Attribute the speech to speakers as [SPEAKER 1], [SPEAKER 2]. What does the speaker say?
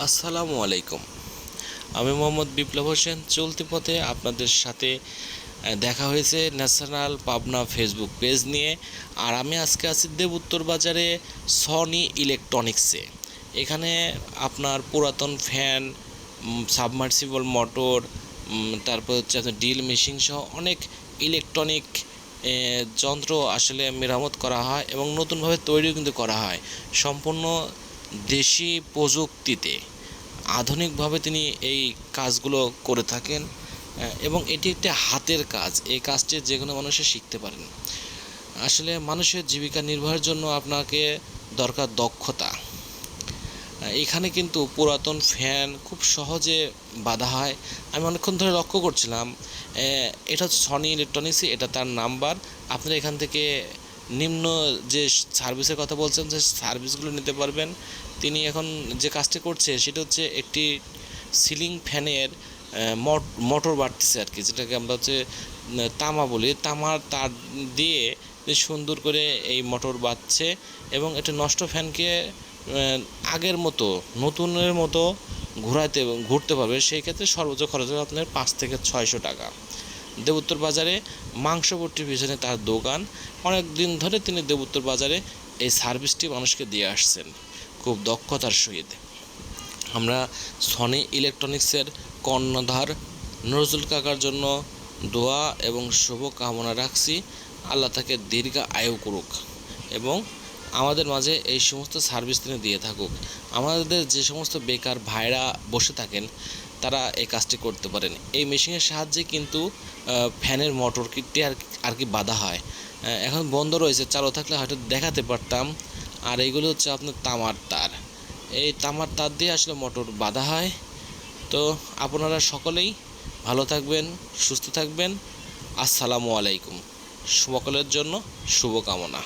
[SPEAKER 1] আসসালামু আলাইকুম। আমি মোহাম্মদ বিপ্লব হোসেন। চলতি পথে আপনাদের সাথে দেখা হয়েছে ন্যাশনাল পাবনা ফেসবুক পেজ নিয়ে। আর আমি আজকে আছি দেবউত্তর বাজারে সনি ইলেকট্রনিক্সে। এখানে আপনার পুরাতন ফ্যান, সাবমার্সিবল মোটর, তারপর হচ্ছে আপনার ড্রিল মেশিন সহ অনেক ইলেকট্রনিক যন্ত্র আসলে মেরামত করা হয় এবং নতুনভাবে তৈরিও কিন্তু করা হয় সম্পূর্ণ দেশি প্রযুক্তিতে। আধুনিকভাবে তিনি এই কাজগুলো করে থাকেন এবং এটি একটি হাতের কাজ। এই কাজটি যে কোনো মানুষে শিখতে পারেন। আসলে মানুষের জীবিকা নির্বাহের জন্য আপনাকে দরকার দক্ষতা। এখানে কিন্তু পুরাতন ফ্যান খুব সহজে বাঁধা হয়। আমি অনেকক্ষণ ধরে লক্ষ্য করছিলাম। এটা হচ্ছে সনি ইলেকট্রনিক্স, এটা তার নাম্বার। আপনারা এখান থেকে নিম্ন যে সার্ভিসের কথা বলছেন, যে সার্ভিসগুলো নিতে পারবেন। তিনি এখন যে কাজটি করছে সেটা হচ্ছে একটি সিলিং ফ্যানের মোটর বাড়তেছে আর কি, যেটাকে আমরা হচ্ছে তামা বলি। তামার তার দিয়ে সুন্দর করে এই মোটর বাঁধছে এবং এটা নষ্ট ফ্যানকে আগের মতো নতুনের মতো ঘুরতে পারবে। সেই ক্ষেত্রে সর্বোচ্চ খরচ হবে আপনার 5 থেকে 600 টাকা। দেবউত্তর বাজারে মাংসপট্টির পিছনে তার দোকান। অনেক দিন ধরে তিনি দেবউত্তর বাজারে এই সার্ভিসটি মানুষকে দিয়ে আসছেন খুব দক্ষতার সহিত। আমরা সনি ইলেকট্রনিক্সের কর্ণধার নজরুল কাকার জন্য দোয়া এবং শুভ কামনা রাখছি। আল্লাহ তাকে দীর্ঘ আয়ু করুক এবং আমাদের মাঝে এই সমস্ত সার্ভিস তিনি দিয়ে থাকুক। আমাদের যে সমস্ত বেকার ভাইরা বসে থাকেন তারা এই কাজটি করতে পারেন। এই মেশিনের সাহায্যে কিন্তু ফ্যানের মোটর কিটটি আর কি বাঁধা হয়। এখন বন্ধ রয়েছে, চালু থাকলে হয়তো দেখাতে পারতাম। আর এইগুলো হচ্ছে আপনার তামার তার। এই তামার তার দিয়ে আসলে মোটর বাঁধা হয়। তো আপনারা সকলেই ভালো থাকবেন, সুস্থ থাকবেন। আসসালামু আলাইকুম। সকলের জন্য শুভকামনা।